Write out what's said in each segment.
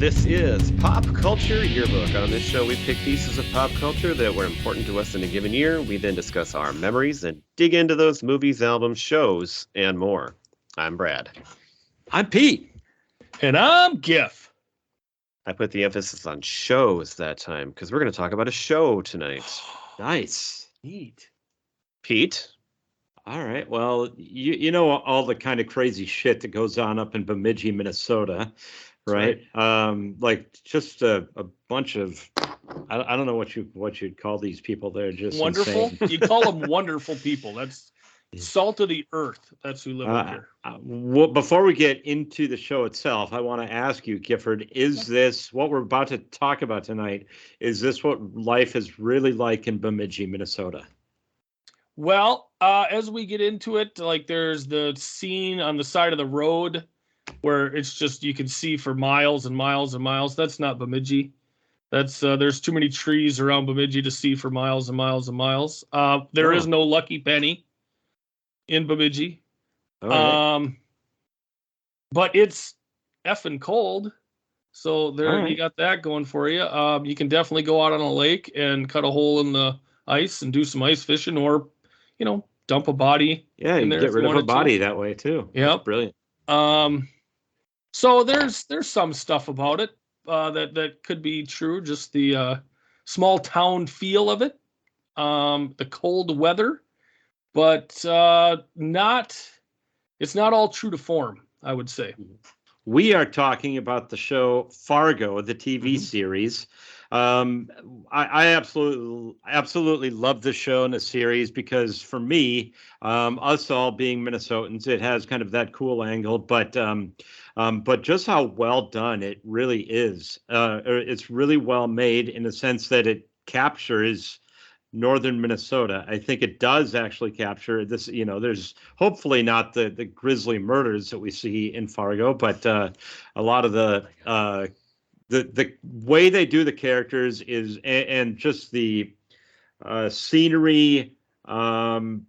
This is Pop Culture Yearbook. On this show, we pick pieces of pop culture that were important to us in a given year. We then discuss our memories and dig into those movies, albums, shows, and more. I'm Brad. I'm Pete. And I'm Giff. I put the emphasis on shows that time because we're going to talk about a show tonight. Nice. Neat. Pete? All right. Well, you know all the kind of crazy shit that goes on up in Bemidji, Minnesota, right? Like just a bunch of I don't know what you'd call these people. They're just wonderful. insane. You call them wonderful people. That's salt of the earth. That's who live up here. Well, before we get into the show itself, I want to ask you, Gifford, is this what we're about to talk about tonight? Is this what life is really like in Bemidji, Minnesota? Well, as we get into it, like there's the scene on the side of the road where it's just you can see for miles and miles and miles. That's not Bemidji. That's there's too many trees around Bemidji to see for miles and miles and miles. There is no Lucky Penny in Bemidji. Right. But it's effing cold. So there you got that going for you. You can definitely go out on a lake and cut a hole in the ice and do some ice fishing, or dump a body. Yeah, you get rid of a body that way too. Yeah, brilliant. So there's some stuff about it that could be true. Just the small town feel of it, the cold weather, but it's not all true to form, I would say. We are talking about the show Fargo, the TV series. I absolutely love the show and the series because for me, us all being Minnesotans, it has kind of that cool angle, but just how well done it really is. It's really well made in the sense that it captures northern Minnesota. I think it does actually capture this. There's hopefully not the grisly murders that we see in Fargo, but a lot of the way they do the characters is and just the scenery,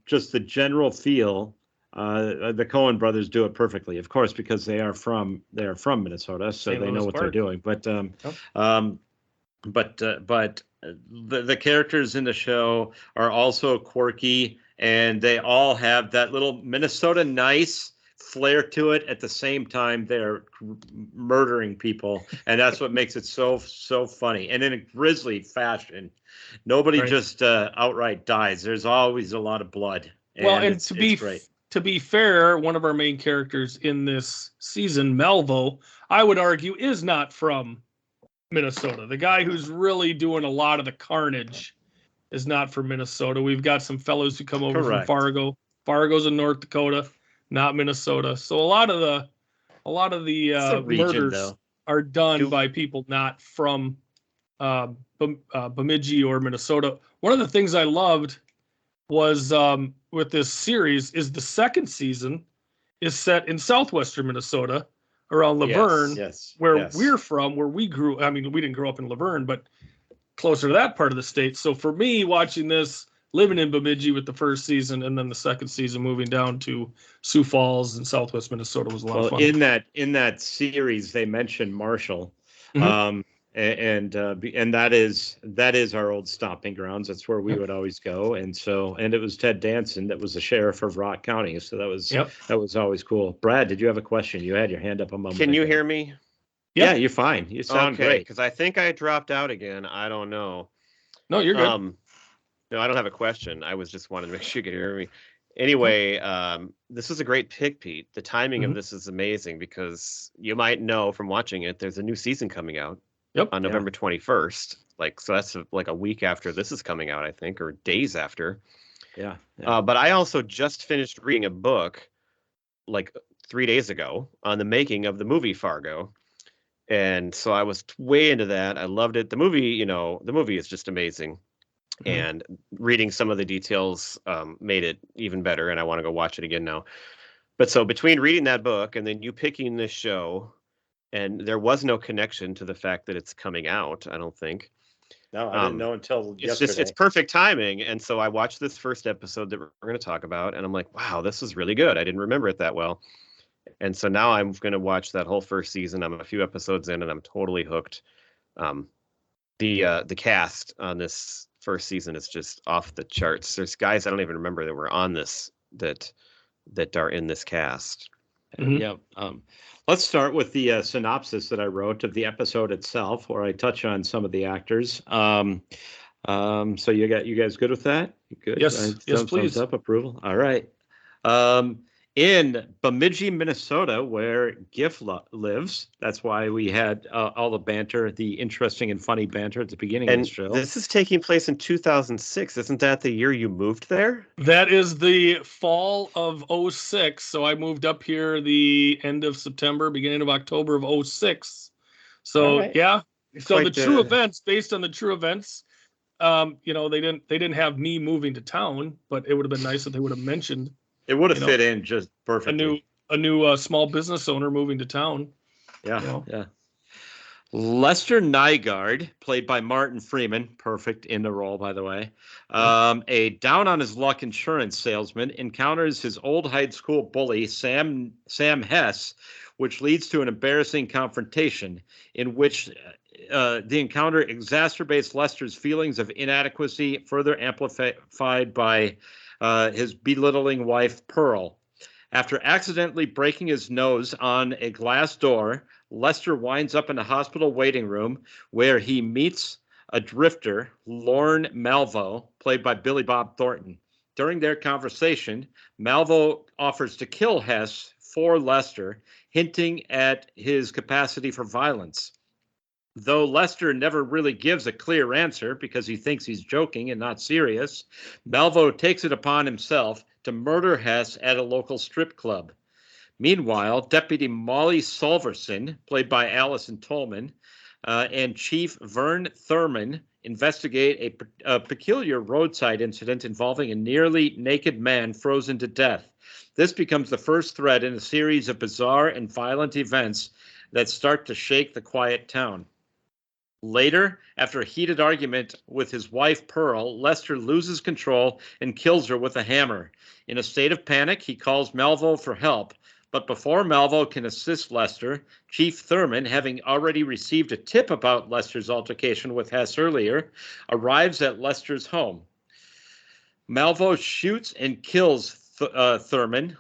just the general feel. The Coen brothers do it perfectly, of course, because they are from Minnesota, so they know what they're doing. But the characters in the show are also quirky, and they all have that little Minnesota nice flair to it. At the same time, they're murdering people, and that's what makes it so funny. And in a grisly fashion, nobody just outright dies. There's always a lot of blood. And to be fair, one of our main characters in this season, Melvo, I would argue is not from Minnesota. The guy who's really doing a lot of the carnage is not from Minnesota. We've got some fellows who come over from Fargo. Fargo's in North Dakota, not Minnesota. So a lot of the murders are done by people not from Bemidji or Minnesota. One of the things I loved was with this series is the second season is set in southwestern Minnesota around Laverne, where we're from, where we grew. I mean, we didn't grow up in Laverne, but closer to that part of the state. So for me, watching this, living in Bemidji with the first season and then the second season moving down to Sioux Falls in southwest Minnesota was a lot of fun. In that series, they mentioned Marshall, and that is our old stomping grounds. That's where we would always go, and it was Ted Danson that was the sheriff of Rock County, so that was always cool. Brad, did you have a question? You had your hand up a moment. Can you hear me? Yeah, you're fine. You sound great. Because I think I dropped out again. I don't know. No, you're good. No, I don't have a question. I was just wanting to make sure you could hear me. Anyway, this is a great pick, Pete. The timing of this is amazing because you might know from watching it, there's a new season coming out on November 21st. So that's like a week after this is coming out, I think, or days after. Yeah. But I also just finished reading a book like 3 days ago on the making of the movie Fargo. And so I was way into that. I loved it. The movie is just amazing. And reading some of the details made it even better. And I want to go watch it again now. But so between reading that book and then you picking this show, and there was no connection to the fact that it's coming out, I don't think. No, I didn't know until yesterday. It's perfect timing. And so I watched this first episode that we're going to talk about, and I'm like, wow, this is really good. I didn't remember it that well. And so now I'm going to watch that whole first season. I'm a few episodes in, and I'm totally hooked. The cast on this first season is just off the charts. There's guys I don't even remember that were on this that are in this cast. Mhm. Yeah. Let's start with the synopsis that I wrote of the episode itself, where I touch on some of the actors. So you guys good with that? Good. Yes, yes, Thumbs please. up, approval. All right. In Bemidji, Minnesota, where Giff lives. That's why we had all the banter, the interesting and funny banter at the beginning of the And show. this is taking place in 2006. Isn't that the year you moved there? That is the fall of 06. So I moved up here the end of September, beginning of October of 06. So All right. yeah. So Quite the true events, based on the true events, they didn't have me moving to town, but it would have been nice if they would have mentioned It would have you know, fit in just perfectly. a new small business owner moving to town. Yeah. Lester Nygaard, played by Martin Freeman, perfect in the role, by the way. A down on his luck insurance salesman encounters his old high school bully, Sam Hess, which leads to an embarrassing confrontation in which the encounter exacerbates Lester's feelings of inadequacy, further amplified by his belittling wife, Pearl. After accidentally breaking his nose on a glass door, Lester winds up in a hospital waiting room where he meets a drifter, Lorne Malvo, played by Billy Bob Thornton. During their conversation, Malvo offers to kill Hess for Lester, hinting at his capacity for violence. Though Lester never really gives a clear answer because he thinks he's joking and not serious, Malvo takes it upon himself to murder Hess at a local strip club. Meanwhile, Deputy Molly Solverson, played by Allison Tolman, and Chief Vern Thurman investigate a peculiar roadside incident involving a nearly naked man frozen to death. This becomes the first thread in a series of bizarre and violent events that start to shake the quiet town. Later, after a heated argument with his wife, Pearl, Lester loses control and kills her with a hammer. In a state of panic, he calls Malvo for help. But before Malvo can assist Lester, Chief Thurman, having already received a tip about Lester's altercation with Hess earlier, arrives at Lester's home. Malvo shoots and kills Thurman,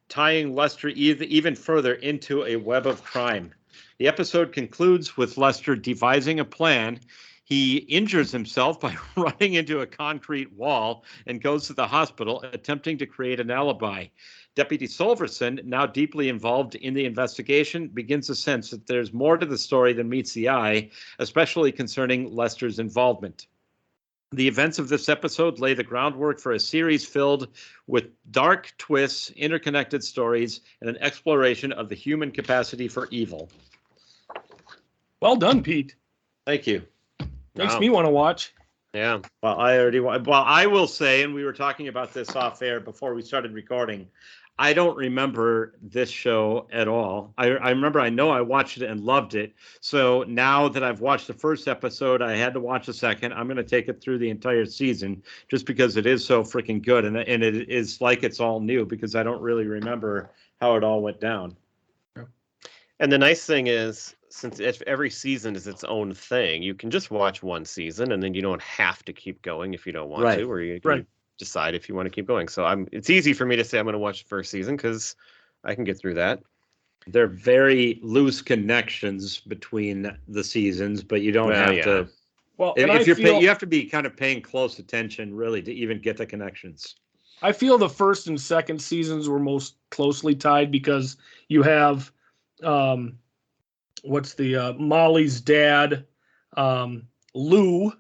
tying Lester even further into a web of crime. The episode concludes with Lester devising a plan. He injures himself by running into a concrete wall and goes to the hospital, attempting to create an alibi. Deputy Solverson, now deeply involved in the investigation, begins to sense that there's more to the story than meets the eye, especially concerning Lester's involvement. The events of this episode lay the groundwork for a series filled with dark twists, interconnected stories, and an exploration of the human capacity for evil. Well done, Pete. Thank you. Makes me want to watch. Yeah. Well, I will say, and we were talking about this off air before we started recording, I don't remember this show at all. I know I watched it and loved it. So now that I've watched the first episode, I had to watch the second. I'm going to take it through the entire season just because it is so freaking good. And it is like it's all new because I don't really remember how it all went down. And the nice thing is, since every season is its own thing, you can just watch one season and then you don't have to keep going if you don't want to, or you can decide if you want to keep going. So it's easy for me to say I'm going to watch the first season because I can get through that. They're very loose connections between the seasons, but you don't have to. Well, if you're you have to be kind of paying close attention really to even get the connections. I feel the first and second seasons were most closely tied because you have Molly's dad, Lou,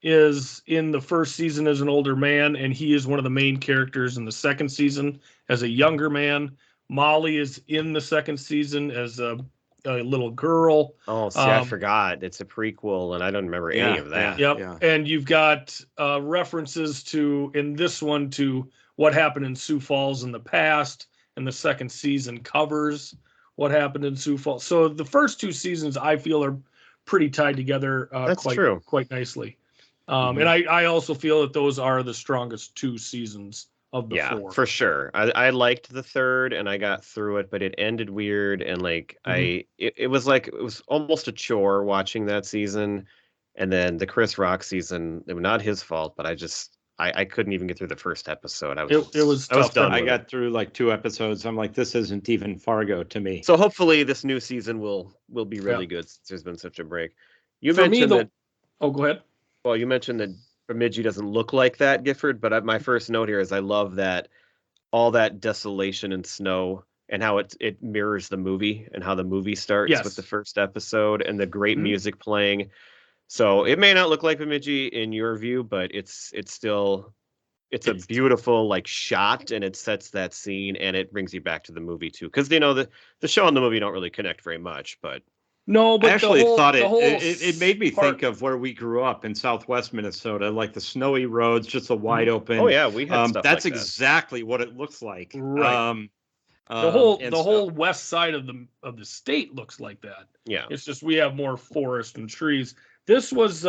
is in the first season as an older man, and he is one of the main characters in the second season as a younger man. Molly is in the second season as a little girl. Oh, see, I forgot. It's a prequel, and I don't remember any of that. Yeah. And you've got references in this one to what happened in Sioux Falls in the past, and the second season covers what happened in Sioux Falls. So the first two seasons, I feel, are pretty tied together quite nicely. And I also feel that those are the strongest two seasons of the Yeah, four. for sure. I liked the third and I got through it, but it ended weird and like it was like it was almost a chore watching that season. And then the Chris Rock season, it was not his fault, but I couldn't even get through the first episode. It was I was tough for done me. I with got it. through like 2 episodes. I'm like, this isn't even Fargo to me. So hopefully this new season will be really Yeah. good since there's been such a break. You For me, mentioned that oh, go ahead. well, you mentioned that Bemidji doesn't look like that, Gifford, but my first note here is I love that all that desolation and snow and how it mirrors the movie and how the movie starts Yes. with the first episode and the great Mhm. music playing. So it may not look like Bemidji in your view, but it's still it's a beautiful like shot and it sets that scene and it brings you back to the movie too. Because the show and the movie don't really connect very much, but No, I but actually thought the whole it made me part- think of where we grew up in Southwest Minnesota, like the snowy roads, just a wide open. oh yeah, we had stuff That's like that. exactly what it looks like. Right. The whole west side of the state looks like that. Yeah. It's just we have more forest and trees. This was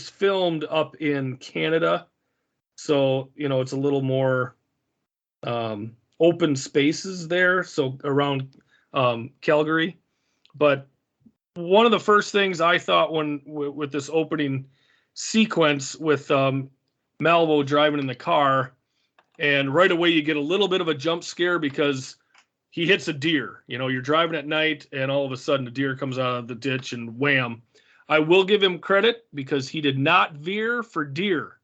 filmed up in Canada, so it's a little more open spaces there. So around Calgary, but one of the first things I thought with this opening sequence with Malvo driving in the car, and right away you get a little bit of a jump scare because he hits a deer. You're driving at night and all of a sudden a deer comes out of the ditch and wham. I will give him credit because he did not veer for deer.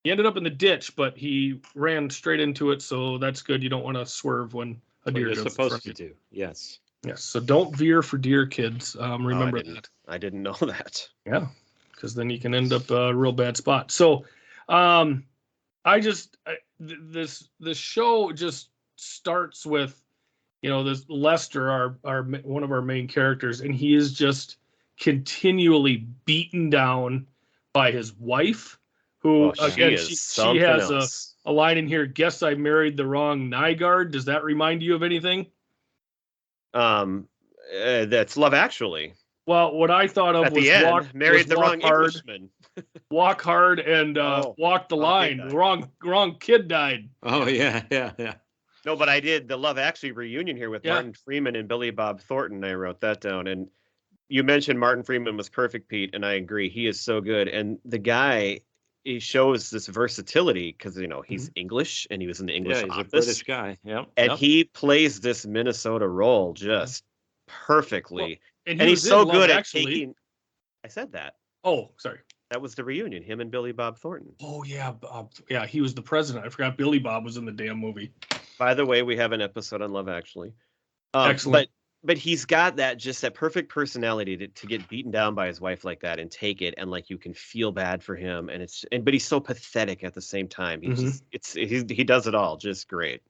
He ended up in the ditch, but he ran straight into it, so that's good. You don't want to swerve when a deer you're goes in supposed front to of you. do. Yes. Yes, so don't veer for deer, kids. Remember that. I didn't know that. Yeah, because then you can end up a real bad spot. So, this show just starts with, this Lester, our one of our main characters, and he is just continually beaten down by his wife, who again she has a line in here. Guess I married the wrong Nygaard. Does that remind you of anything? That's Love Actually. Well, what I thought of at was the end, married the wrong hard, Englishman. Walk hard and walk the line. The wrong kid died. Oh yeah. No, but I did the Love Actually reunion here with Martin Freeman and Billy Bob Thornton. I wrote that down, and you mentioned Martin Freeman was perfect, Pete, and I agree. He is so good, and the guy, he shows this versatility because he's English and he was in the English he's office. a British guy. Yeah, and he plays this Minnesota role just perfectly. Well, and he's so good at actually taking. I said that. Oh, sorry. That was the reunion. Him and Billy Bob Thornton. Oh yeah, yeah. He was the president. I forgot Billy Bob was in the damn movie. By the way, we have an episode on Love Actually. Excellent. But he's got that perfect personality to get beaten down by his wife like that and take it, and like you can feel bad for him, but he's so pathetic at the same time. He does it all just great.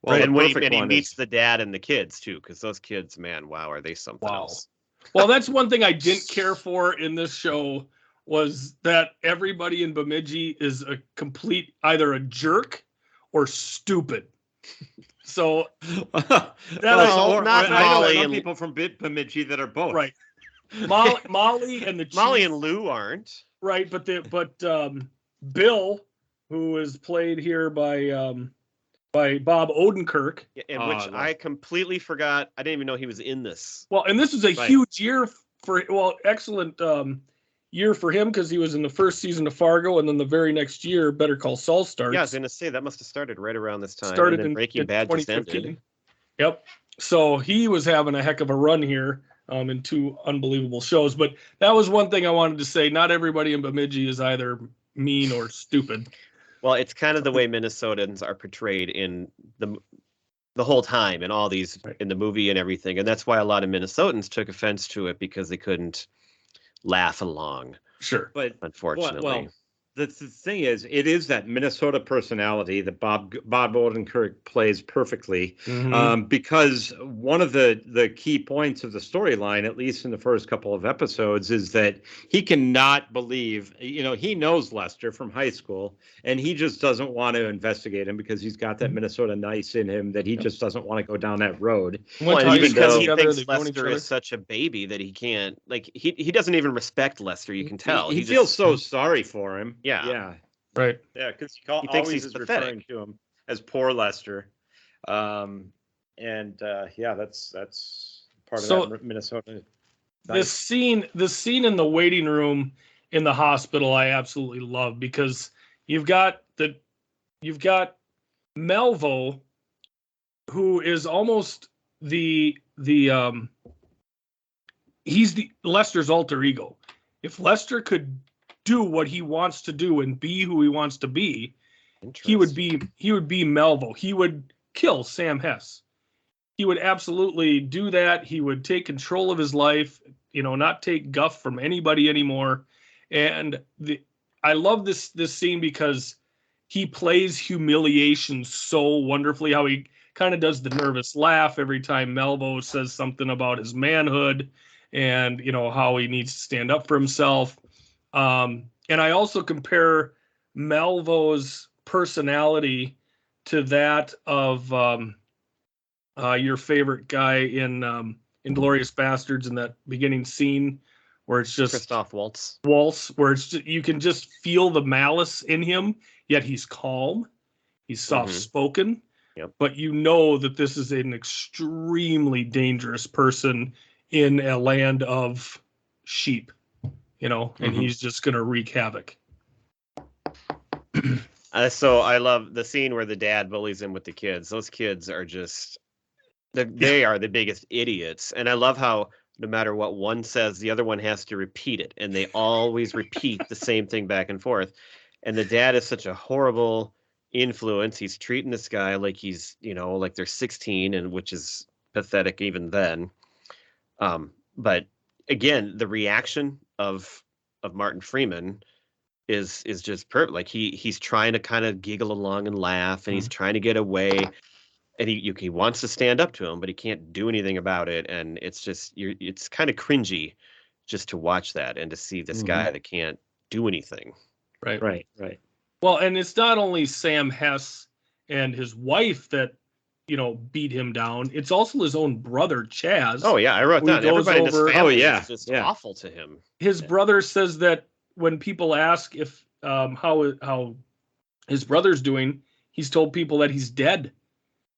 Well, and when he meets the dad and the kids too, because those kids, man, wow, are they something else? Well, that's one thing I didn't care for in this show was that everybody in Bemidji is a complete either a jerk or stupid. So not Molly and people from Bemidji that are both right. Molly and the chief, Molly and Lou aren't right, but Bill, who is played here by Bob Odenkirk, which I completely forgot. I didn't even know he was in this. Well, and this is a huge year excellent year for him because he was in the first season of Fargo, and then the very next year, Better Call Saul starts. Yeah, I was going to say that must have started right around this time. Started in Breaking Bad just ended. Yep. So he was having a heck of a run here in 2 unbelievable shows. But that was one thing I wanted to say. Not everybody in Bemidji is either mean or stupid. Well, it's kind of the way Minnesotans are portrayed in the whole time in all these in the movie and everything, and that's why a lot of Minnesotans took offense to it because they couldn't laugh along. Sure, but unfortunately, the thing is, it is that Minnesota personality that Bob Odenkirk plays perfectly, because one of the key points of the storyline, at least in the first couple of episodes, is that he cannot believe, he knows Lester from high school, and he just doesn't want to investigate him because he's got that Minnesota nice in him that he just doesn't want to go down that road. Well, even because he thinks Lester is such a baby that he can't, he doesn't even respect Lester. You can tell he feels so sorry for him. Yeah. Right. Yeah, because he He thinks always he's is pathetic. referring to him as poor Lester. Yeah, that's part of So that Minnesota. this scene in the waiting room in the hospital, I absolutely love because you've got Melvo, who is almost the he's the Lester's alter ego. If Lester could do what he wants to do and be who he wants to be, he would be Melvo. He would kill Sam Hess. He would absolutely do that. He would take control of his life, not take guff from anybody anymore. And I love this scene because he plays humiliation so wonderfully. How he kind of does the nervous laugh every time Melvo says something about his manhood, and how he needs to stand up for himself. And I also compare Melvo's personality to that of your favorite guy in Inglourious Bastards, in that beginning scene where it's just Christoph Waltz, where it's just, you can just feel the malice in him, yet he's calm, he's soft spoken. Yep. But that this is an extremely dangerous person in a land of sheep, and he's just going to wreak havoc. So I love the scene where the dad bullies him with the kids. Those kids are just, they are the biggest idiots. And I love how no matter what one says, the other one has to repeat it. And they always repeat the same thing back and forth. And the dad is such a horrible influence. He's treating this guy like he's, like they're 16, and which is pathetic even then. But again, the reaction of Martin Freeman is just perfect. Like he's trying to kind of giggle along and laugh, and he's trying to get away, and he wants to stand up to him, but he can't do anything about it. And it's just it's kind of cringy just to watch that and to see this guy that can't do anything. Right. Well, and it's not only Sam Hess and his wife that beat him down. It's also his own brother Chaz. Oh yeah, I wrote down everybody in this family is just awful to him. His brother says that when people ask if how his brother's doing, he's told people that he's dead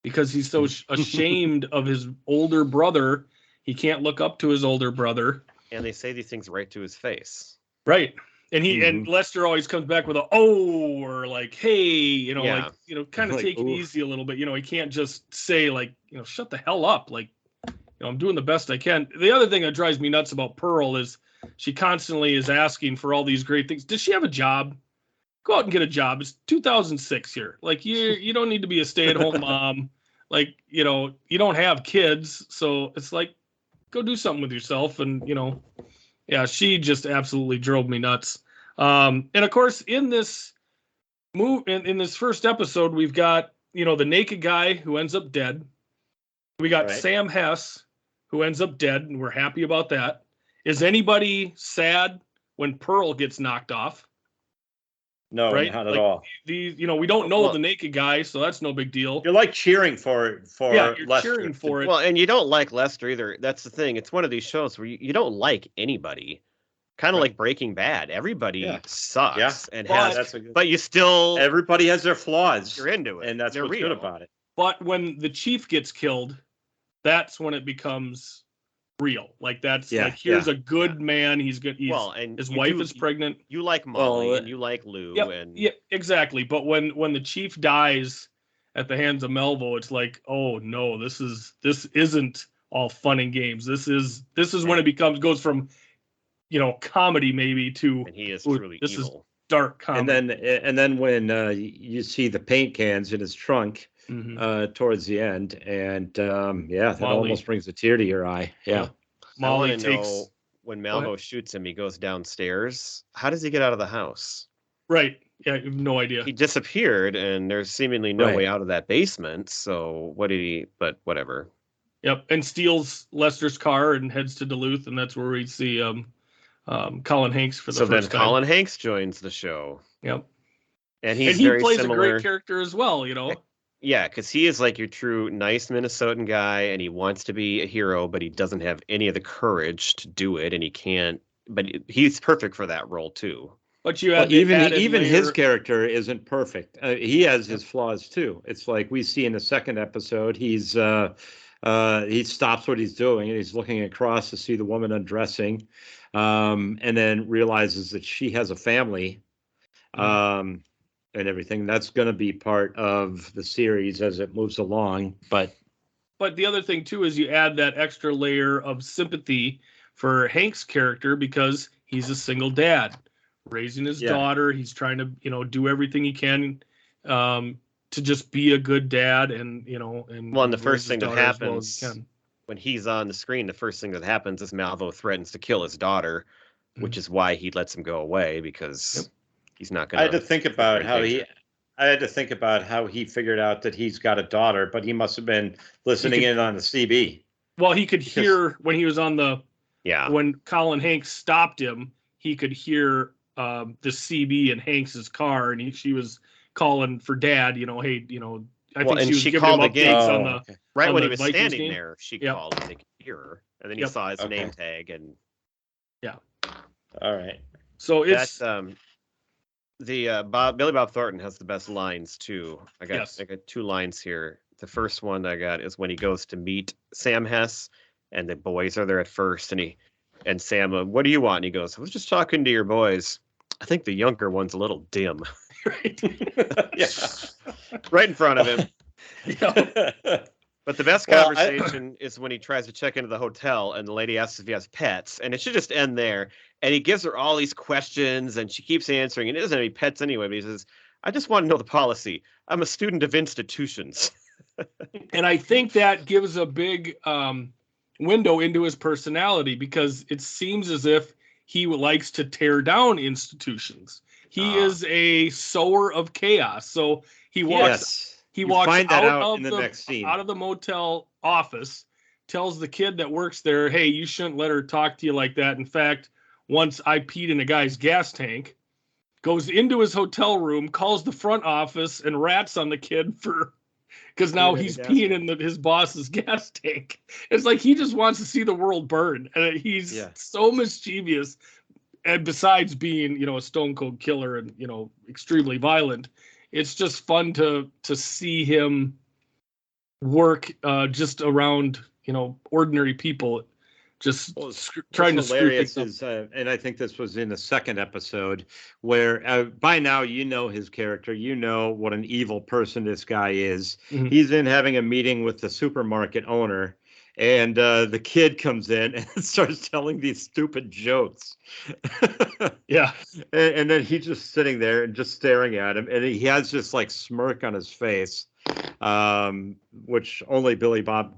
because he's so ashamed of his older brother. He can't look up to his older brother. And they say these things right to his face. Right. And and Lester always comes back with a or like, hey, kind of like, take it easy a little bit. He can't just say like, shut the hell up. Like, I'm doing the best I can. The other thing that drives me nuts about Pearl is she constantly is asking for all these great things. Does she have a job? Go out and get a job. It's 2006 here. Like you don't need to be a stay-at-home mom. Like, you don't have kids. So it's like, go do something with yourself. And, yeah, she just absolutely drove me nuts. And of course, in this in this first episode, we've got, the naked guy who ends up dead. We got Sam Hess, who ends up dead, and we're happy about that. Is anybody sad when Pearl gets knocked off? No, not at all. We don't know the naked guy, so that's no big deal. You're like cheering for you're Lester. Cheering for it. Well, and you don't like Lester either. That's the thing. It's one of these shows where you don't like anybody. Kind of like Breaking Bad. Everybody sucks and but you still. Everybody has their flaws. You're into it, and that's what's good about it. But when the chief gets killed, that's when it becomes real. Like that's like here's a good man. He's good. And his wife is pregnant. You like Molly and you like Lou. Yeah, exactly. But when the chief dies at the hands of Melvo, it's like, oh no, this isn't all fun and games. This is when it goes from comedy maybe to, and he is truly this evil. Is dark comedy. And then when you see the paint cans in his trunk towards the end, and that Molly, almost brings a tear to your eye. Yeah. Molly takes when Malvo shoots him, he goes downstairs. How does he get out of the house? Right. Yeah, I have no idea. He disappeared, and there's seemingly no way out of that basement. So what did he? But whatever. Yep, and steals Lester's car and heads to Duluth, and that's where we see Colin Hanks for the first time. So then Colin Hanks joins the show. Yep. And he plays similar. A great character as well, Yeah, because he is like your true nice Minnesotan guy, and he wants to be a hero, but he doesn't have any of the courage to do it, and he can't. But he's perfect for that role too. But you Well, had the added even his layer. character isn't perfect. He has his flaws too. It's like we see in the second episode. He stops what he's doing and he's looking across to see the woman undressing, and then realizes that she has a family, and everything. That's going to be part of the series as it moves along. But the other thing too is you add that extra layer of sympathy for Hank's character because he's a single dad raising his daughter. He's trying to, do everything he can to just be a good dad and, the raise first his thing that daughter as well as he happens can. when he's on the screen, the first thing that happens is Malvo threatens to kill his daughter, which is why he lets him go away because he's not going to. I had to think about how he figured out that he's got a daughter, but he must have been listening in on the CB. Well, he could hear when he was on when Colin Hanks stopped him, he could hear the CB in Hanks's car, and she was calling for Dad. Hey, I think she was giving him updates on the right when he was Vikings standing game. there. She called and they could hear her, and then he saw his name tag and. All right. So it's Billy Bob Thornton has the best lines too. I got two lines here. The first one I got is when he goes to meet Sam Hess, and the boys are there at first, and Sam, what do you want? And he goes, I was just talking to your boys. I think the younger one's a little dim. Right. Right in front of him. But the best conversation is when he tries to check into the hotel and the lady asks if he has pets, and it should just end there. And he gives her all these questions and she keeps answering, and it doesn't have any pets anyway, but he says, I just want to know the policy. I'm a student of institutions. And I think that gives a big window into his personality because it seems as if he likes to tear down institutions. He is a sower of chaos. So he walks out of the motel office, tells the kid that works there, hey, you shouldn't let her talk to you like that. In fact, once I peed in a guy's gas tank, goes into his hotel room, calls the front office and rats on the kid because now he's peeing in his boss's gas tank. It's like he just wants to see the world burn. And he's so mischievous. And besides being, a stone cold killer and, extremely violent, it's just fun to see him work just around, ordinary people, just trying to screw things up. And I think this was in the second episode where by now his character, what an evil person this guy is. Mm-hmm. He's in having a meeting with the supermarket owner. And the kid comes in and starts telling these stupid jokes. And then he's just sitting there and just staring at him. And he has this like smirk on his face, which only Billy Bob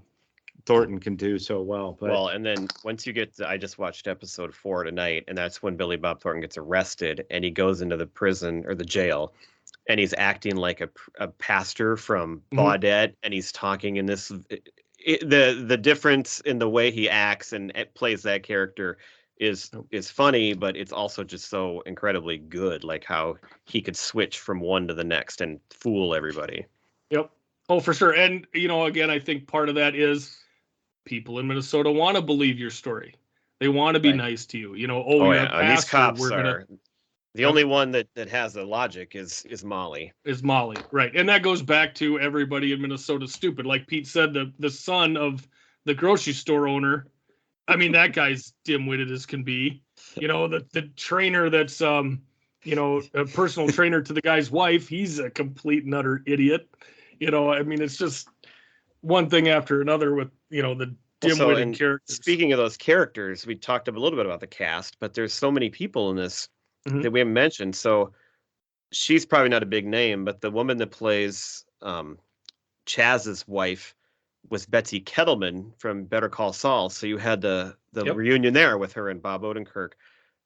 Thornton can do so well. Well, and then once you get I just watched episode 4 tonight, and that's when Billy Bob Thornton gets arrested and he goes into the prison or the jail. And he's acting like a pastor from Baudette, and he's talking in this... the difference in the way he acts and plays that character is funny, but it's also just so incredibly good, like how he could switch from one to the next and fool everybody. Yep. Oh, for sure. And, again, I think part of that is people in Minnesota want to believe your story. They want to be nice to you. You're a pastor, and these cops are... The only one that has a logic is Molly. Is Molly, right. And that goes back to everybody in Minnesota stupid. Like Pete said, the son of the grocery store owner, I mean, that guy's dim-witted as can be. The trainer that's, a personal trainer to the guy's wife, he's a complete and utter idiot. I mean, it's just one thing after another with, the dim-witted characters. Speaking of those characters, we talked a little bit about the cast, but there's so many people in this that we haven't mentioned. So she's probably not a big name, but the woman that plays Chaz's wife was Betsy Kettleman from Better Call Saul. So you had the reunion there with her and Bob Odenkirk.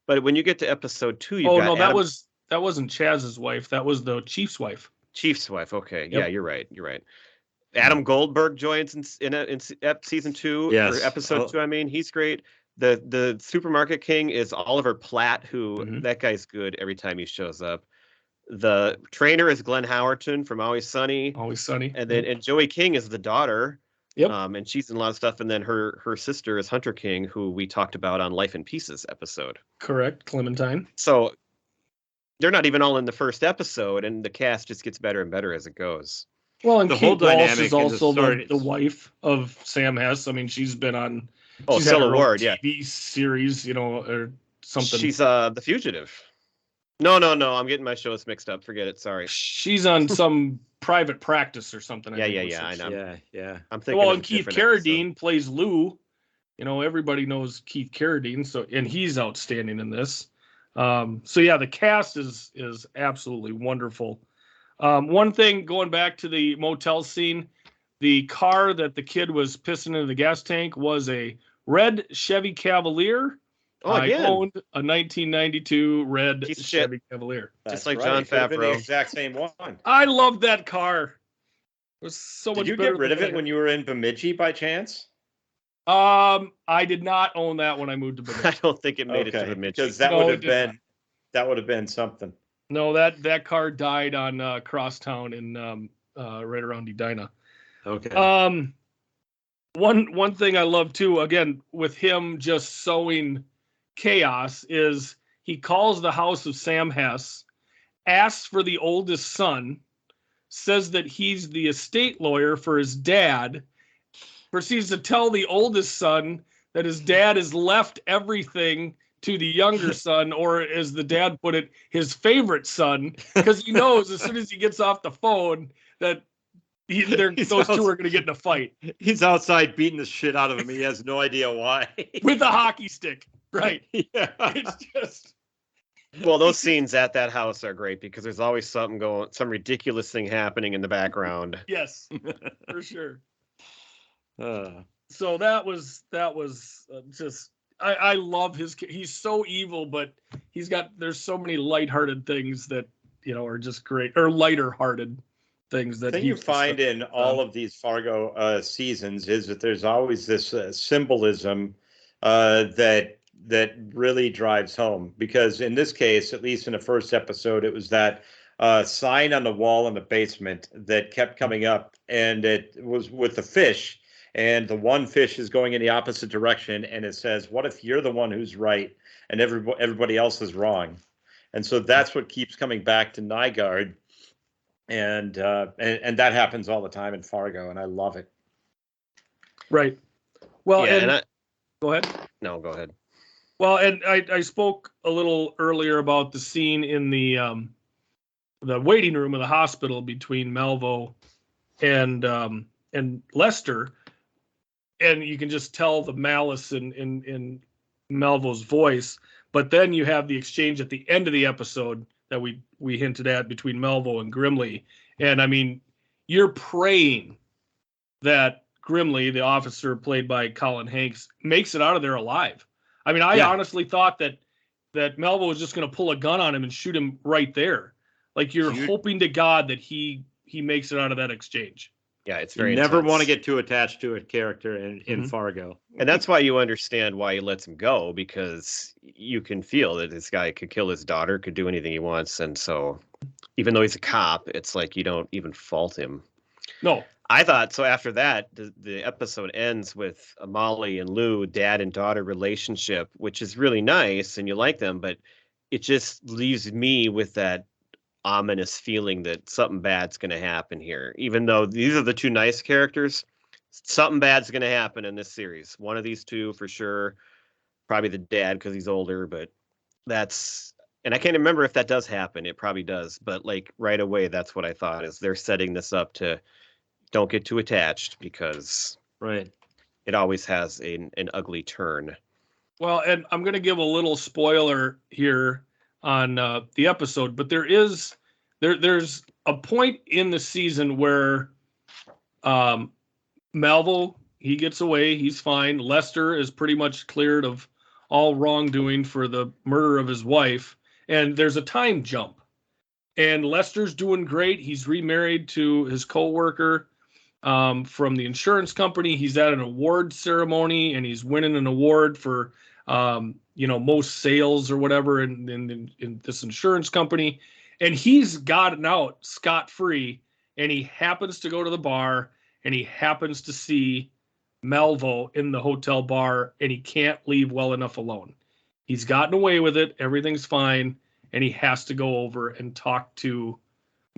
But when you get to episode 2, that wasn't Chaz's wife. That was the Chief's wife. Chief's wife. Okay. Yep. Yeah, you're right. Adam Goldberg joins in season 2 or episode 2. I mean, he's great. The supermarket king is Oliver Platt, who that guy's good every time he shows up. The trainer is Glenn Howerton from Always Sunny. And Joey King is the daughter. Yep. And she's in a lot of stuff. And then her sister is Hunter King, who we talked about on Life in Pieces episode. Correct. Clementine. So they're not even all in the first episode, and the cast just gets better and better as it goes. Well, and The whole Kate Walsh dynamic is in the also story the is- wife of Sam Hess. I mean, she's been on. Oh, She's had her Civil own War, yeah. TV series, or something. She's The Fugitive. No, I'm getting my shows mixed up. Forget it. Sorry. She's on some private practice or something. Yeah, think was yeah. her I show. know. Yeah. I'm thinking. Well, of and a Keith different episode. Carradine plays Lou. Everybody knows Keith Carradine, and he's outstanding in this. So yeah, the cast is absolutely wonderful. One thing, going back to the motel scene, the car that the kid was pissing into the gas tank was a red Chevy Cavalier. Oh, I again. owned a 1992 red Piece of shit. Chevy Cavalier. Just That's like right. Jon It could have been the Favreau. exact same one. I loved that car. It was so much Did you better get rid of than it when you were in Bemidji by chance? I did not own that when I moved to I Bemidji. don't think it made it to Bemidji. because that No, would it have did been that would have been something. No, that car died on Crosstown in right around Edina. Okay. One thing I love too, again, with him just sowing chaos, is he calls the house of Sam Hess, asks for the oldest son, says that he's the estate lawyer for his dad, proceeds to tell the oldest son that his dad has left everything to the younger son, or as the dad put it, his favorite son, because he knows as soon as he gets off the phone that those two are going to get in a fight He's outside beating the shit out of him. He has no idea why. with a hockey stick. Right. Yeah. It's just. Well, those scenes at that house are great because there's always some ridiculous thing happening in the background. Yes, for sure. Uh, So that was just. I love he's so evil, but there's so many lighthearted things that are just great, or lighter hearted things that the thing you find in all of these Fargo seasons is that there's always this symbolism that really drives home. Because in this case, at least in the first episode, it was that sign on the wall in the basement that kept coming up, and it was with the fish. And the one fish is going in the opposite direction, and it says, "What if you're the one who's right and everybody else is wrong?" And so that's what keeps coming back to Nygaard, and that happens all the time in Fargo, and I love it. Right. Well, Yeah, go ahead. No, go ahead. Well, and I spoke a little earlier about the scene in the waiting room of the hospital between Melvo and Lester. And you can just tell the malice in Melvo's voice. But then you have the exchange at the end of the episode that we hinted at between Melvo and Grimley. And I mean, you're praying that Grimley, the officer played by Colin Hanks, makes it out of there alive. I mean, I honestly thought that Melvo was just going to pull a gun on him and shoot him right there. Like you're hoping to God that he makes it out of that exchange. Yeah, it's very You never intense. want to get too attached to a character in Fargo. And that's why you understand why he lets him go, because you can feel that this guy could kill his daughter, could do anything he wants. And so even though he's a cop, it's like you don't even fault him. No. I thought, so after that, the episode ends with a Molly and Lou, dad and daughter relationship, which is really nice and you like them, but it just leaves me with that ominous feeling that something bad's going to happen here. Even though these are the two nice characters, something bad's going to happen in this series. One of these two for sure, probably the dad because he's older, but and I can't remember if that does happen. It probably does, but like right away, that's what I thought, is they're setting this up to don't get too attached, because it always has an ugly turn. Well, and I'm going to give a little spoiler here on the episode, but there's a point in the season where Melville, he gets away, he's fine. Lester is pretty much cleared of all wrongdoing for the murder of his wife, and there's a time jump. And Lester's doing great. He's remarried to his coworker from the insurance company. He's at an award ceremony, and he's winning an award for most sales or whatever in this insurance company. And he's gotten out scot-free, and he happens to go to the bar, and he happens to see Melvo in the hotel bar, and he can't leave well enough alone. He's gotten away with it. Everything's fine. and he has to go over and talk to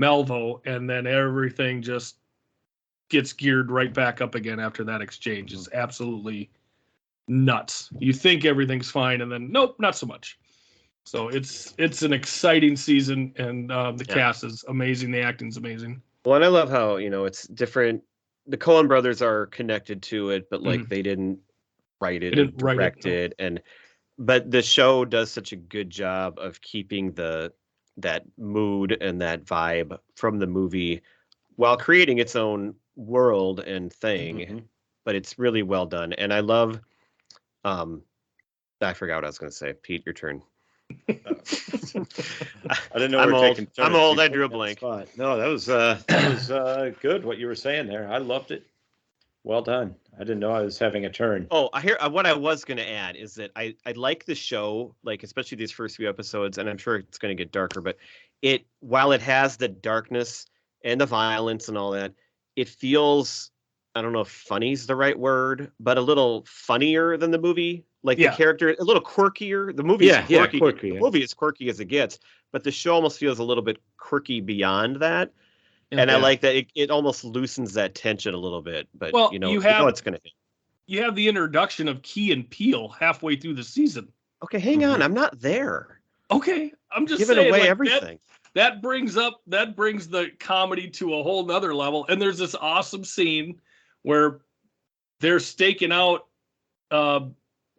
Melvo, and then everything just gets geared right back up again after that exchange. It's absolutely nuts. You think everything's fine, and then nope, not so much. So it's an exciting season, and the cast is amazing. The acting's amazing. Well, and I love how, it's different. The Coen brothers are connected to it, but like they didn't write it and direct it, but the show does such a good job of keeping that mood and that vibe from the movie while creating its own world and thing. But it's really well done, and I love. I forgot what I was going to say. Pete, your turn. I didn't know I'm we were old. taking turns. I'm old. I drew a blank. No, that was good. What you were saying there, I loved it. Well done. I didn't know I was having a turn. Oh, what I was going to add is that I like the show, like especially these first few episodes, and I'm sure it's going to get darker. But while it has the darkness and the violence and all that, it feels, I don't know if funny is the right word, but a little funnier than the movie. Like the character, a little quirkier. The movie is quirky. The movie is quirky as it gets, but the show almost feels a little bit quirky beyond that. And I like that it almost loosens that tension a little bit. But you know it's going to hit. You have the introduction of Key and Peele halfway through the season. Okay, hang on. I'm not there. Okay, I'm just giving saying, away everything. That brings the comedy to a whole nother level. And there's this awesome scene where they're staking out.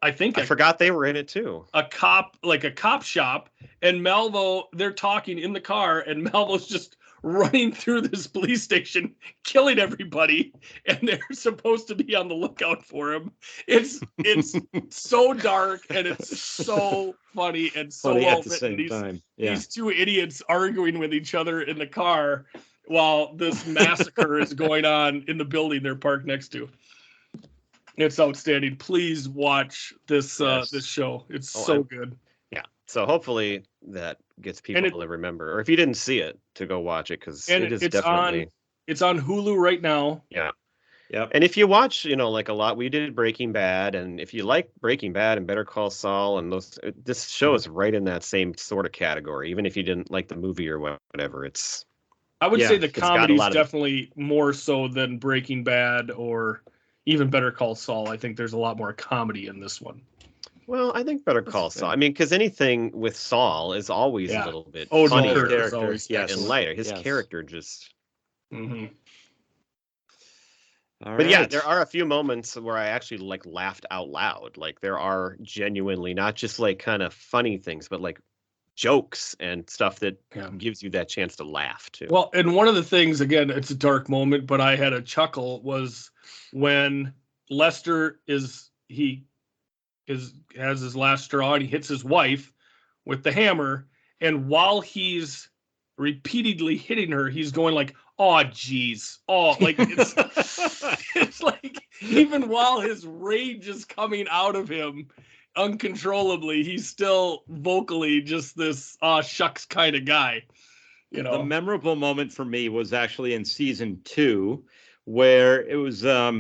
I forgot they were in it too. A cop shop, and Melvo, they're talking in the car, and Melvo's just running through this police station, killing everybody, and they're supposed to be on the lookout for him. It's so dark, and it's so funny and so well at the same time. Yeah. These two idiots arguing with each other in the car while this massacre is going on in the building they're parked next to. It's outstanding. Please watch this this show. It's so good. Yeah. So hopefully that gets people to remember, or if you didn't see it, to go watch it, because it's definitely it's on Hulu right now. Yeah. Yeah. And if you watch, like a lot, we did Breaking Bad, and if you like Breaking Bad and Better Call Saul and this show is right in that same sort of category. Even if you didn't like the movie or whatever, I would say the comedy is definitely more so than Breaking Bad or even Better Call Saul. I think there's a lot more comedy in this one. Well, I think Better Call Saul. I mean, because anything with Saul is always a little bit funnier and lighter. His character just. Mm-hmm. But yeah, there are a few moments where I actually laughed out loud. Like there are genuinely not just kind of funny things, but jokes and stuff that gives you that chance to laugh too. Well, and one of the things, again, it's a dark moment, but I had a chuckle, was when Lester has his last straw and he hits his wife with the hammer, and while he's repeatedly hitting her, he's going like, "Oh, geez, oh," it's like even while his rage is coming out of him uncontrollably, he's still vocally just this shucks kind of guy. The memorable moment for me was actually in season 2, where it was I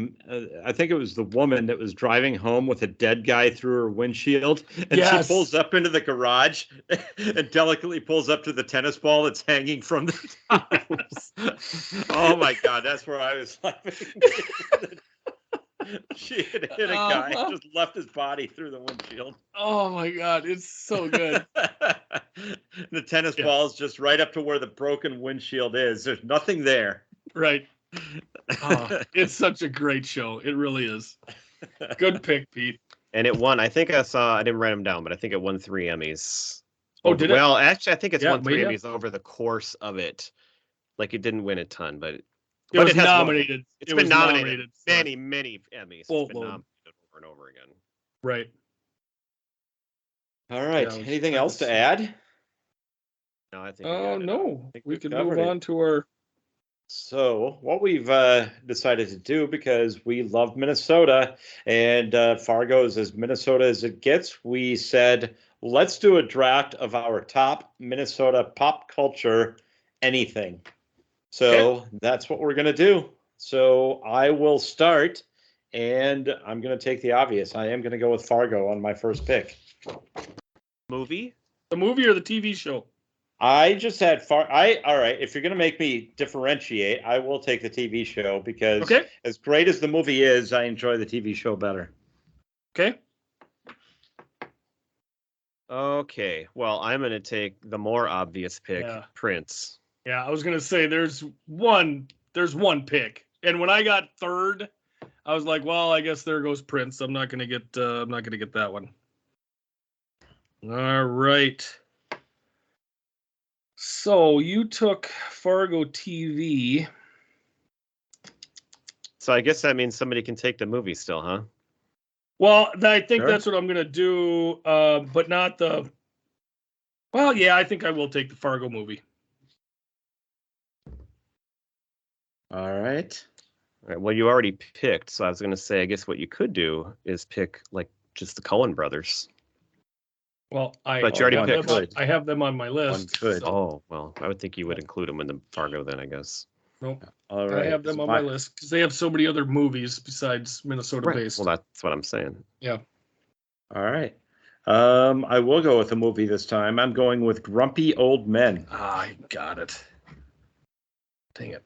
think it was the woman that was driving home with a dead guy through her windshield, and she pulls up into the garage and delicately pulls up to the tennis ball that's hanging from the tires. Oh my god, that's where I was laughing. She had hit a guy, just left his body through the windshield. Oh my god, it's so good. The tennis ball is just right up to where the broken windshield is. There's nothing there. Right. It's such a great show. It really is. Good pick, Pete. And it won. I think I didn't write them down, but I think it won 3 Emmys. Oh, did it? Well, actually, I think it's won 3 Emmys over the course of it. It didn't win a ton, but it has nominated. It's been nominated many Emmys. It's been nominated over and over again. Right. All right. Anything else to add? No, I think. No. We can move on to our. So what we've decided to do, because we love Minnesota and Fargo is as Minnesota as it gets, we said, let's do a draft of our top Minnesota pop culture anything. So that's what we're going to do. So I will start, and I'm going to take the obvious. I am going to go with Fargo on my first pick. Movie? The movie or the TV show? I just had all right. If you're going to make me differentiate, I will take the TV show because Okay. as great as the movie is, I enjoy the TV show better. Okay. Okay. Well, I'm going to take the more obvious pick, Prince. Yeah, I was going to say there's one pick. And when I got third, I was like, well, I guess there goes Prince. I'm not going to get that one. All right. So you took Fargo TV. So I guess that means somebody can take the movie still, huh? Well, I think that's what I'm going to do, but not the... Well, yeah, I think I will take the Fargo movie. All right. All right. Well, you already picked, so I was going to say, I guess what you could do is pick, like, just the Coen brothers. Well, but you already picked. I have them on my list. So. Oh, well, I would think you would include them in the Fargo then, I guess. Nope. All right. I have them on my list because they have so many other movies besides Minnesota-based. Well, that's what I'm saying. Yeah. All right. I will go with a movie this time. I'm going with Grumpy Old Men. I got it. Dang it.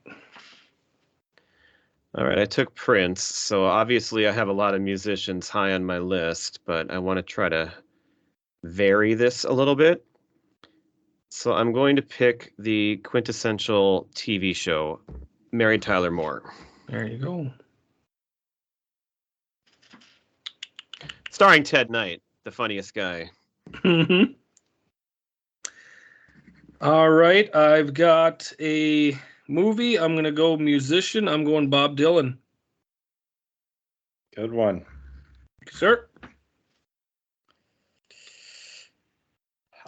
All right, I took Prince, so obviously I have a lot of musicians high on my list, but I want to try to vary this a little bit. So I'm going to pick the quintessential TV show, Mary Tyler Moore. There you go. Starring Ted Knight, the funniest guy. Mm-hmm. All right, I've got a movie. I'm going to go musician. I'm going Bob Dylan. Good one. Sir?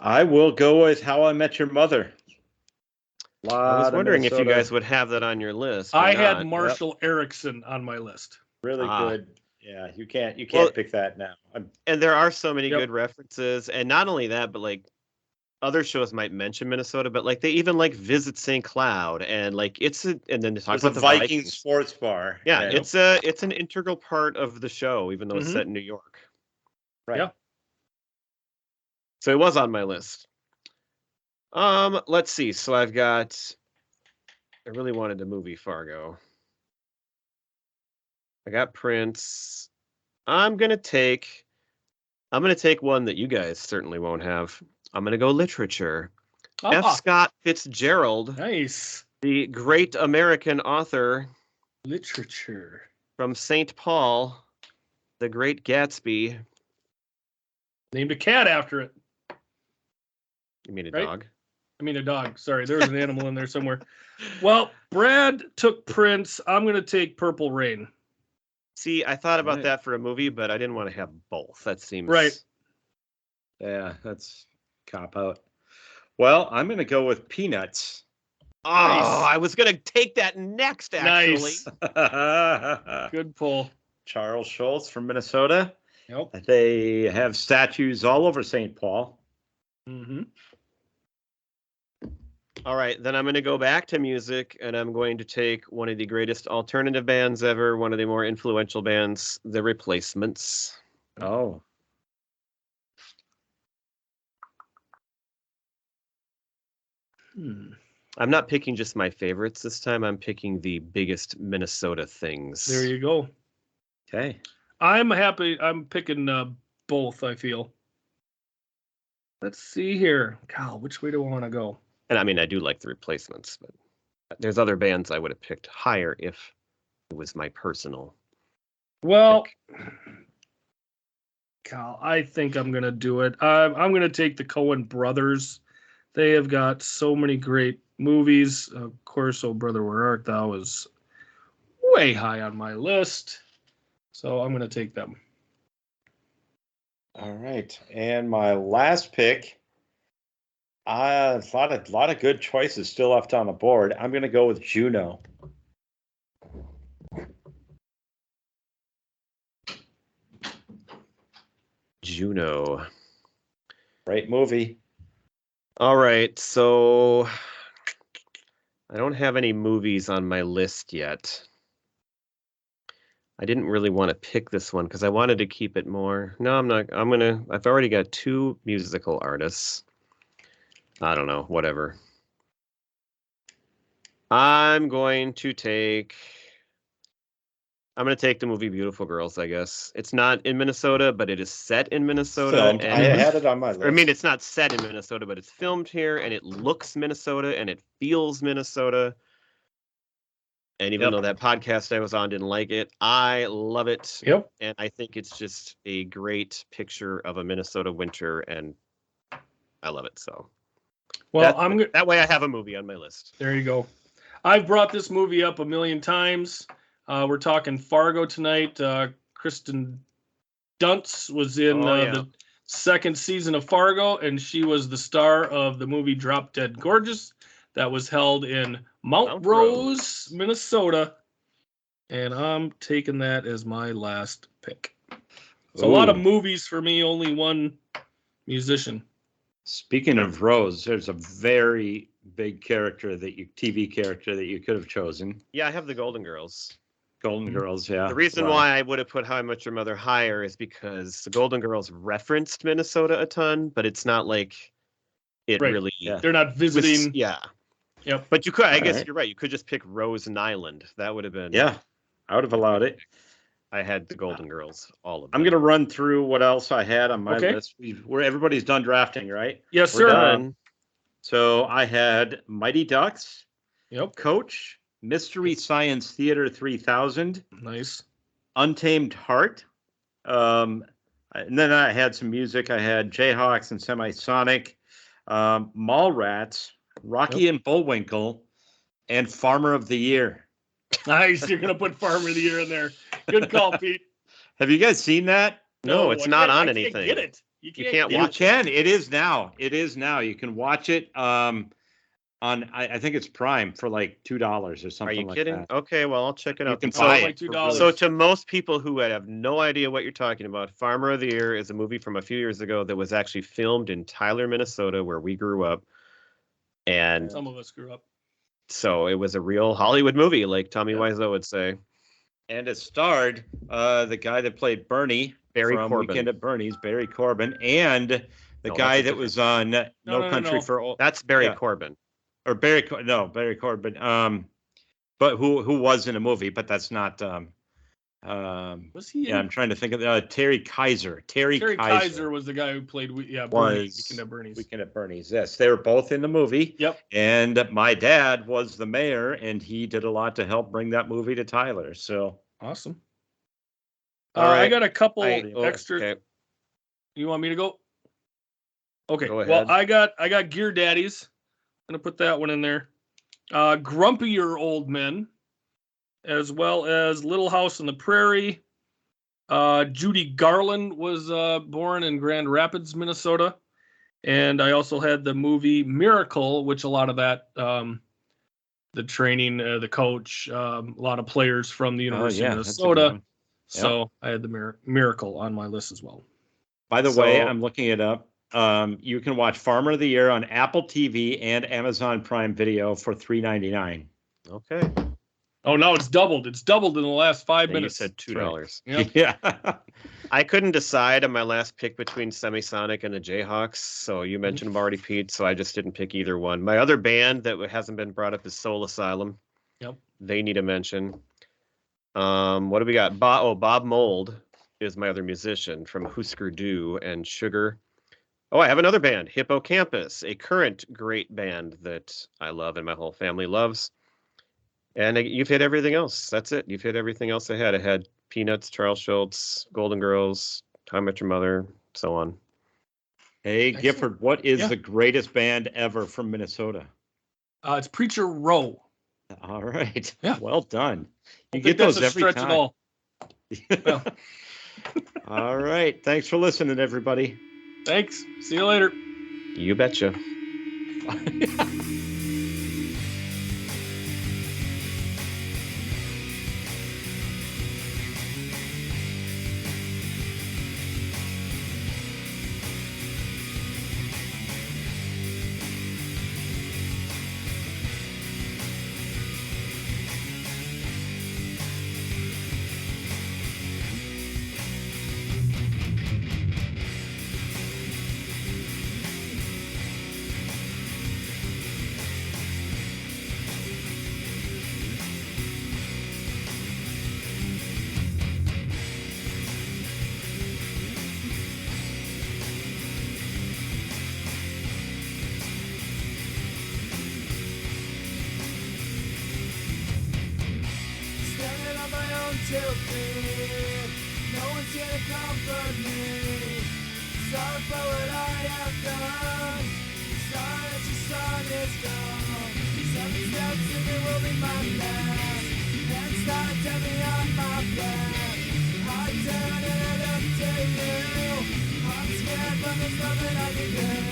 I will go with How I Met Your Mother. I was wondering if you guys would have that on your list. I had Marshall Erickson on my list. Really good. Yeah, you can't pick that now. And there are so many good references, and not only that, but like other shows might mention Minnesota, but like they even like visit St. Cloud, and like and then they talk about the Viking sports bar. Yeah, it's an integral part of the show, even though it's set in New York. Right. Yeah. So it was on my list. Let's see. So I really wanted the movie Fargo. I got Prince. I'm gonna take one that you guys certainly won't have. I'm gonna go literature. F. Scott Fitzgerald. Nice. The great American author. Literature. From St. Paul, The Great Gatsby. Named a cat after it. You mean a dog? I mean a dog. Sorry, there was an animal in there somewhere. Well, Brad took Prince. I'm going to take Purple Rain. See, I thought about that for a movie, but I didn't want to have both. That seems... Right. Yeah, that's cop out. Well, I'm going to go with Peanuts. Oh, nice. I was going to take that next, actually. Nice. Good pull. Charles Schultz from Minnesota. Yep. They have statues all over St. Paul. Mm-hmm. All right, then I'm going to go back to music, and I'm going to take one of the greatest alternative bands ever, one of the more influential bands, The Replacements. Oh. I'm not picking just my favorites this time. I'm picking the biggest Minnesota things. There you go. Okay. I'm happy. I'm picking both, I feel. Let's see here. God, which way do I want to go? And I mean, I do like The Replacements, but there's other bands I would have picked higher if it was my personal pick. Cal, I think I'm going to do it. I'm going to take the Coen brothers. They have got so many great movies. Of course, Oh Brother, Where Art Thou is way high on my list. So I'm going to take them. All right. And my last pick, a lot of good choices still left on the board. I'm going to go with Juno. Juno. Great movie. All right, so I don't have any movies on my list yet. I didn't really want to pick this one because I wanted to keep it more. No, I'm not. I've already got two musical artists. I don't know, whatever. I'm going to take the movie Beautiful Girls, I guess. It's not in Minnesota, but it is set in Minnesota. Filmed. And I had it on my list. I mean, it's not set in Minnesota, but it's filmed here, and it looks Minnesota, and it feels Minnesota. And even though that podcast I was on didn't like it, I love it. Yep. And I think it's just a great picture of a Minnesota winter, and I love it. So, Well, that way I have a movie on my list. There you go. I've brought this movie up a million times. We're talking Fargo tonight. Kristen Dunst was in the second season of Fargo, and she was the star of the movie Drop Dead Gorgeous that was held in Mount Rose, Minnesota. And I'm taking that as my last pick. It's a lot of movies for me, only one musician. Speaking of Rose, there's a very big TV character that you could have chosen. Yeah, I have the Golden Girls. Golden Girls, yeah. The reason why I would have put How I Met Your Mother higher is because the Golden Girls referenced Minnesota a ton, but it's not like it really. Yeah. They're not visiting. Yep. But you could. I guess you're right. You could just pick Rose and Island. That would have been. Yeah, I would have allowed it. I had the Golden Girls, all of them. I'm going to run through what else I had on my list. Everybody's done drafting, right? Yes, We're sir. Done. So I had Mighty Ducks. Yep. Coach. Mystery Science Theater 3000. Nice. Untamed Heart. And then I had some music. I had Jayhawks and Semisonic. Mallrats. Rocky and Bullwinkle. And Farmer of the Year. Nice. You're going to put Farmer of the Year in there. Good call, Pete. Have you guys seen that? No, it's not on anything. I can't get it. You can't watch it. It is now. It is now. You can watch it on I think it's Prime for like $2 or something. Are you like kidding? That. Okay, well I'll check it out. You can buy it. $2. So to most people who have no idea what you're talking about, Farmer of the Year is a movie from a few years ago that was actually filmed in Tyler, Minnesota, where we grew up. And some of us grew up. So it was a real Hollywood movie, like Tommy Wiseau would say. And it starred the guy that played Bernie Barry from Corbin. Weekend at Bernie's, Barry Corbin, and the guy that was on No Country for Old. That's Barry Corbin. Or Barry Corbin. But who was in a movie, but that's not. Was he? Yeah, I'm trying to think of Terry Kaiser. Terry Kaiser was the guy who played. Weekend at Bernie's. Weekend at Bernie's. Yes, they were both in the movie. Yep. And my dad was the mayor, and he did a lot to help bring that movie to Tyler. So awesome. All right. I got a couple extra. Okay. You want me to go? Okay. Go ahead. Well, I got Gear Daddies. I'm gonna put that one in there. Grumpier Old Men, as well as Little House on the Prairie. Judy Garland was born in Grand Rapids, Minnesota. And I also had the movie Miracle, which a lot of that, the training, the coach, a lot of players from the University of Minnesota. So I had the Miracle on my list as well. By the way, I'm looking it up. You can watch Farmer of the Year on Apple TV and Amazon Prime Video for $3.99. Okay. Oh, no, it's doubled. It's doubled in the last 5 minutes. You said $2. Right. Yeah. I couldn't decide on my last pick between Semisonic and the Jayhawks. So you mentioned them already, Pete. So I just didn't pick either one. My other band that hasn't been brought up is Soul Asylum. Yep. They need a mention. What do we got? Bob Mould is my other musician from Husker Du and Sugar. Oh, I have another band, Hippocampus, a current great band that I love and my whole family loves. And you've hit everything else. That's it. You've hit everything else I had. I had Peanuts, Charles Schultz, Golden Girls, How I Met Your Mother, so on. Hey, Gifford, what is the greatest band ever from Minnesota? It's Preacher Row. All right. Yeah. Well done. You get those every time. All. Well. All right. Thanks for listening, everybody. Thanks. See you later. You betcha. alone to grieve. No one's here to comfort me. Sorry for what I have done. Sorry that your son is gone. 7 steps and it will be my last. And start to me on my back. I turn and I look to you. I'm scared but there's nothing I can do.